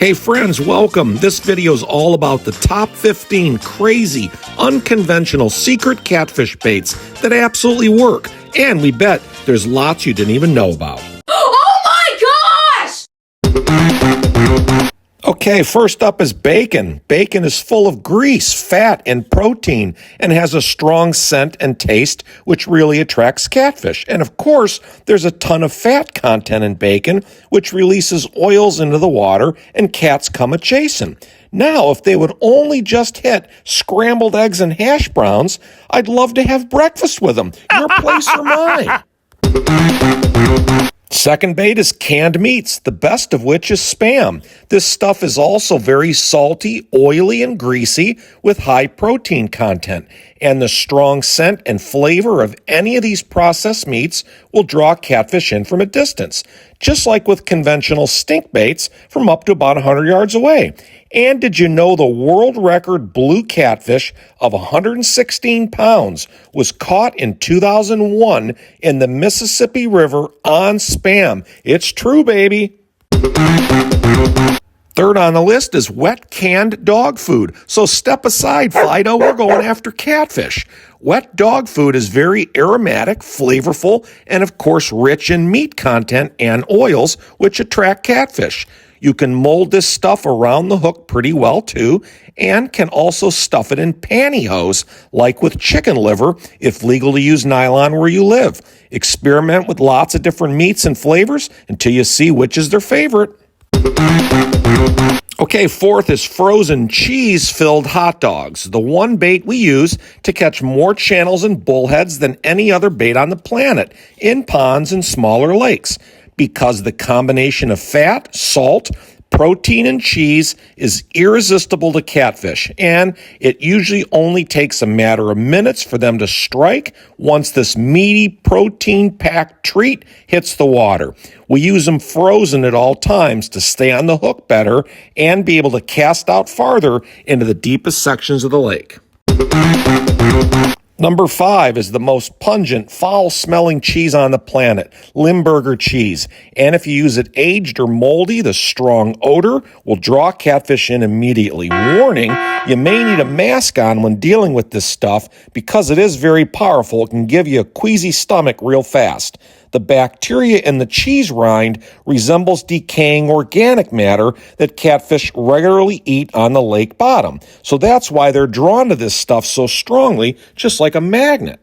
Hey friends, welcome. This video is all about the top 15 crazy, unconventional secret catfish baits that absolutely work. And we bet there's lots you didn't even know about. Oh my gosh! Okay, first up is bacon. Bacon is full of grease, fat, and protein, and has a strong scent and taste, which really attracts catfish. And of course, there's a ton of fat content in bacon, which releases oils into the water, and cats come a-chasing. Now, if they would only just hit scrambled eggs and hash browns, I'd love to have breakfast with them. Your place or mine. Second bait is canned meats, the best of which is Spam. This stuff is also very salty, oily, and greasy with high protein content. And the strong scent and flavor of any of these processed meats will draw catfish in from a distance, just like with conventional stink baits from up to about 100 yards away. And did you know the world record blue catfish of 116 pounds was caught in 2001 in the Mississippi River on Spam? It's true, baby. Third on the list is wet canned dog food. So step aside, Fido, we're going after catfish. Wet dog food is very aromatic, flavorful, and of course rich in meat content and oils, which attract catfish. You can mold this stuff around the hook pretty well too, and can also stuff it in pantyhose, like with chicken liver, if legal to use nylon where you live. Experiment with lots of different meats and flavors until you see which is their favorite. Okay, fourth is frozen cheese-filled hot dogs, the one bait we use to catch more channels and bullheads than any other bait on the planet, in ponds and smaller lakes, because the combination of fat, salt, protein, and cheese is irresistible to catfish, and it usually only takes a matter of minutes for them to strike once this meaty, protein-packed treat hits the water. We use them frozen at all times to stay on the hook better and be able to cast out farther into the deepest sections of the lake. Number 5 is the most pungent, foul-smelling cheese on the planet, Limburger Cheese. And if you use it aged or moldy, the strong odor will draw catfish in immediately. Warning, you may need a mask on when dealing with this stuff because it is very powerful. It can give you a queasy stomach real fast. The bacteria in the cheese rind resembles decaying organic matter that catfish regularly eat on the lake bottom. So that's why they're drawn to this stuff so strongly, just like a magnet.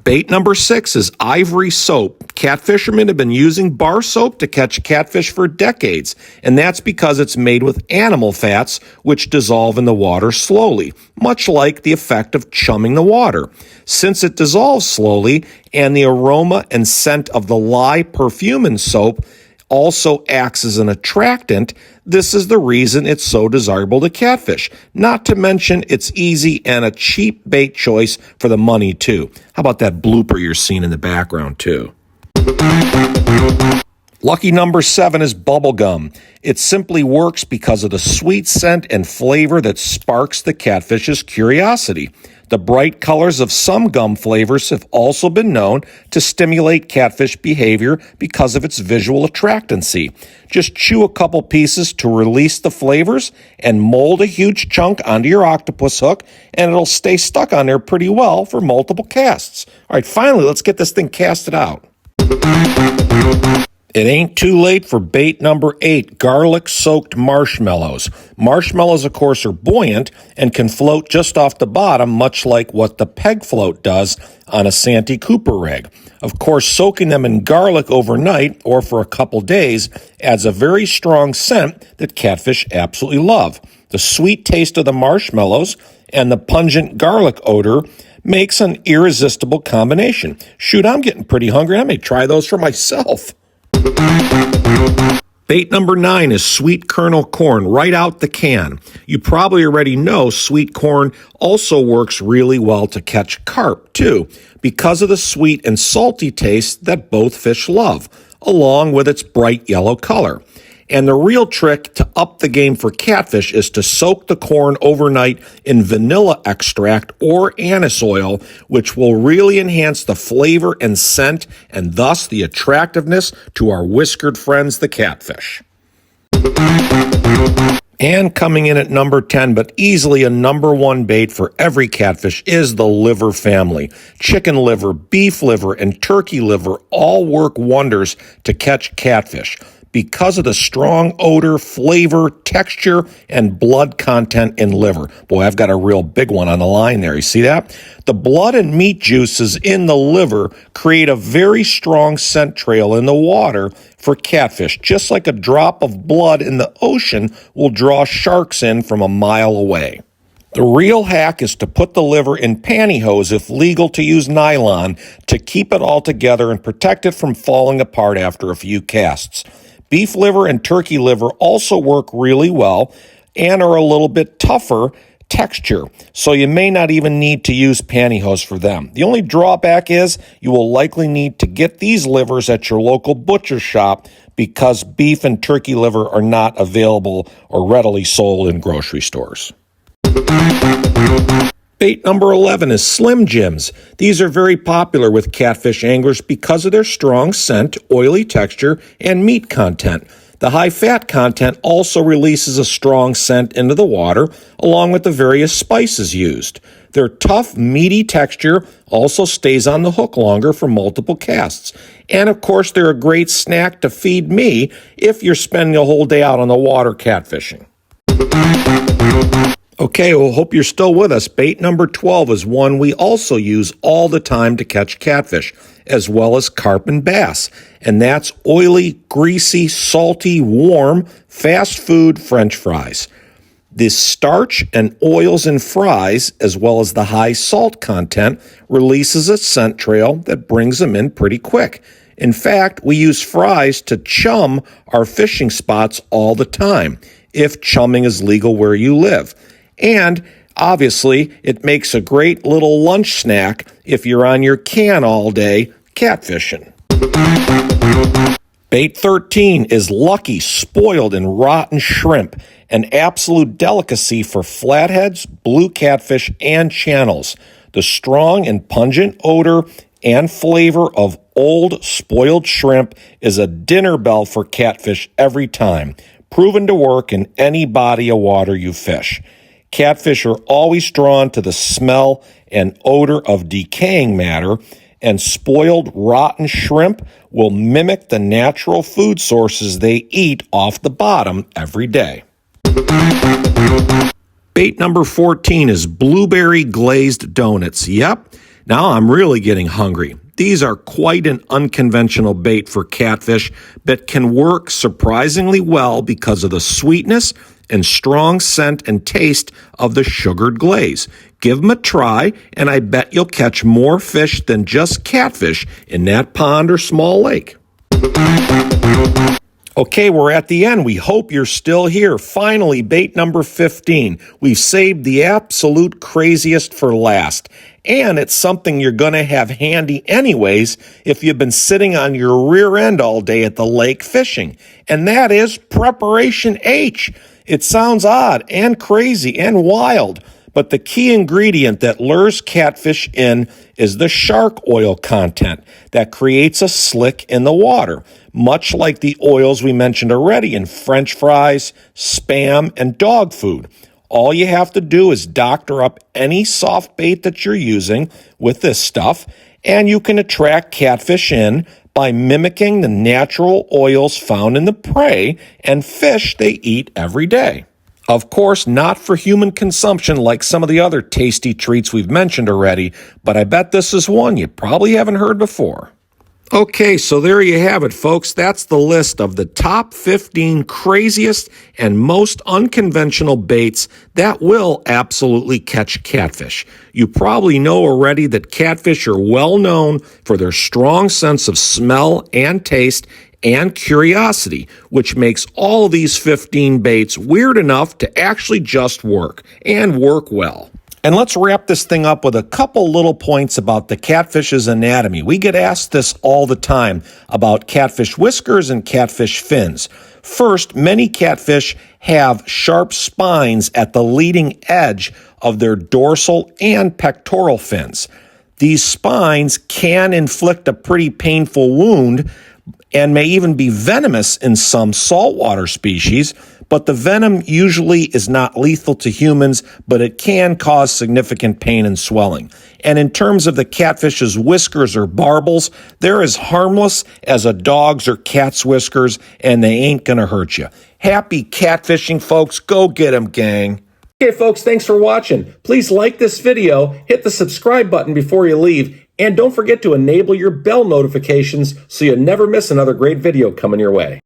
Bait number 6 is Ivory Soap. Catfishermen have been using bar soap to catch catfish for decades, and that's because it's made with animal fats which dissolve in the water slowly, much like the effect of chumming the water. Since it dissolves slowly, and the aroma and scent of the lye perfume in soap also acts as an attractant, this is the reason it's so desirable to catfish. Not to mention it's easy and a cheap bait choice for the money too. How about that blooper you're seeing in the background too? Lucky number 7 is bubblegum. It simply works because of the sweet scent and flavor that sparks the catfish's curiosity. The bright colors of some gum flavors have also been known to stimulate catfish behavior because of its visual attractancy. Just chew a couple pieces to release the flavors and mold a huge chunk onto your octopus hook, and it'll stay stuck on there pretty well for multiple casts. All right, finally, let's get this thing casted out. It ain't too late for bait number 8, garlic-soaked marshmallows. Marshmallows, of course, are buoyant and can float just off the bottom, much like what the peg float does on a Santee Cooper rig. Of course, soaking them in garlic overnight or for a couple days adds a very strong scent that catfish absolutely love. The sweet taste of the marshmallows and the pungent garlic odor makes an irresistible combination. Shoot, I'm getting pretty hungry. I may try those for myself. Bait number 9 is sweet kernel corn right out the can. You probably already know sweet corn also works really well to catch carp too, because of the sweet and salty taste that both fish love, along with its bright yellow color. And the real trick to up the game for catfish is to soak the corn overnight in vanilla extract or anise oil, which will really enhance the flavor and scent and thus the attractiveness to our whiskered friends, the catfish. And coming in at number 10, but easily a number one bait for every catfish, is the liver family. Chicken liver, beef liver, and turkey liver all work wonders to catch catfish because of the strong odor, flavor, texture, and blood content in liver. Boy, I've got a real big one on the line there. You see that? The blood and meat juices in the liver create a very strong scent trail in the water for catfish, just like a drop of blood in the ocean will draw sharks in from a mile away. The real hack is to put the liver in pantyhose, if legal to use nylon, to keep it all together and protect it from falling apart after a few casts. Beef liver and turkey liver also work really well and are a little bit tougher texture, so you may not even need to use pantyhose for them. The only drawback is you will likely need to get these livers at your local butcher shop because beef and turkey liver are not available or readily sold in grocery stores. Bait number 11 is Slim Jims. These are very popular with catfish anglers because of their strong scent, oily texture, and meat content. The high fat content also releases a strong scent into the water, along with the various spices used. Their tough, meaty texture also stays on the hook longer for multiple casts. And of course, they're a great snack to feed me if you're spending a whole day out on the water catfishing. Okay, well, hope you're still with us. Bait number 12 is one we also use all the time to catch catfish, as well as carp and bass. And that's oily, greasy, salty, warm, fast food French fries. The starch and oils in fries, as well as the high salt content, releases a scent trail that brings them in pretty quick. In fact, we use fries to chum our fishing spots all the time, if chumming is legal where you live. And obviously, it makes a great little lunch snack if you're on your can all day catfishing. Bait 13 is lucky, spoiled, and rotten shrimp, an absolute delicacy for flatheads, blue catfish, and channels. The strong and pungent odor and flavor of old, spoiled shrimp is a dinner bell for catfish every time, proven to work in any body of water you fish. Catfish are always drawn to the smell and odor of decaying matter, and spoiled, rotten shrimp will mimic the natural food sources they eat off the bottom every day. Bait number 14 is blueberry glazed donuts. Yep, now I'm really getting hungry. These are quite an unconventional bait for catfish, but can work surprisingly well because of the sweetness and strong scent and taste of the sugared glaze. Give them a try, and I bet you'll catch more fish than just catfish in that pond or small lake. Okay, we're at the end. We hope you're still here. Finally, bait number 15. We've saved the absolute craziest for last. And it's something you're going to have handy anyways if you've been sitting on your rear end all day at the lake fishing. And that is Preparation H. It sounds odd and crazy and wild, but the key ingredient that lures catfish in is the shark oil content that creates a slick in the water, much like the oils we mentioned already in French fries, Spam, and dog food. All you have to do is doctor up any soft bait that you're using with this stuff, and you can attract catfish in by mimicking the natural oils found in the prey and fish they eat every day. Of course, not for human consumption like some of the other tasty treats we've mentioned already, but I bet this is one you probably haven't heard before. Okay, so there you have it, folks. That's the list of the top 15 craziest and most unconventional baits that will absolutely catch catfish. You probably know already that catfish are well known for their strong sense of smell and taste and curiosity, which makes all of these 15 baits weird enough to actually just work, and work well. And let's wrap this thing up with a couple little points about the catfish's anatomy. We get asked this all the time about catfish whiskers and catfish fins. First, many catfish have sharp spines at the leading edge of their dorsal and pectoral fins. These spines can inflict a pretty painful wound, and may even be venomous in some saltwater species, but the venom usually is not lethal to humans, but it can cause significant pain and swelling. And in terms of the catfish's whiskers or barbels, they're as harmless as a dog's or cat's whiskers, and they ain't gonna hurt you. Happy catfishing, folks. Go get 'em, gang. Okay, folks, thanks for watching. Please like this video, hit the subscribe button before you leave, and don't forget to enable your bell notifications so you never miss another great video coming your way.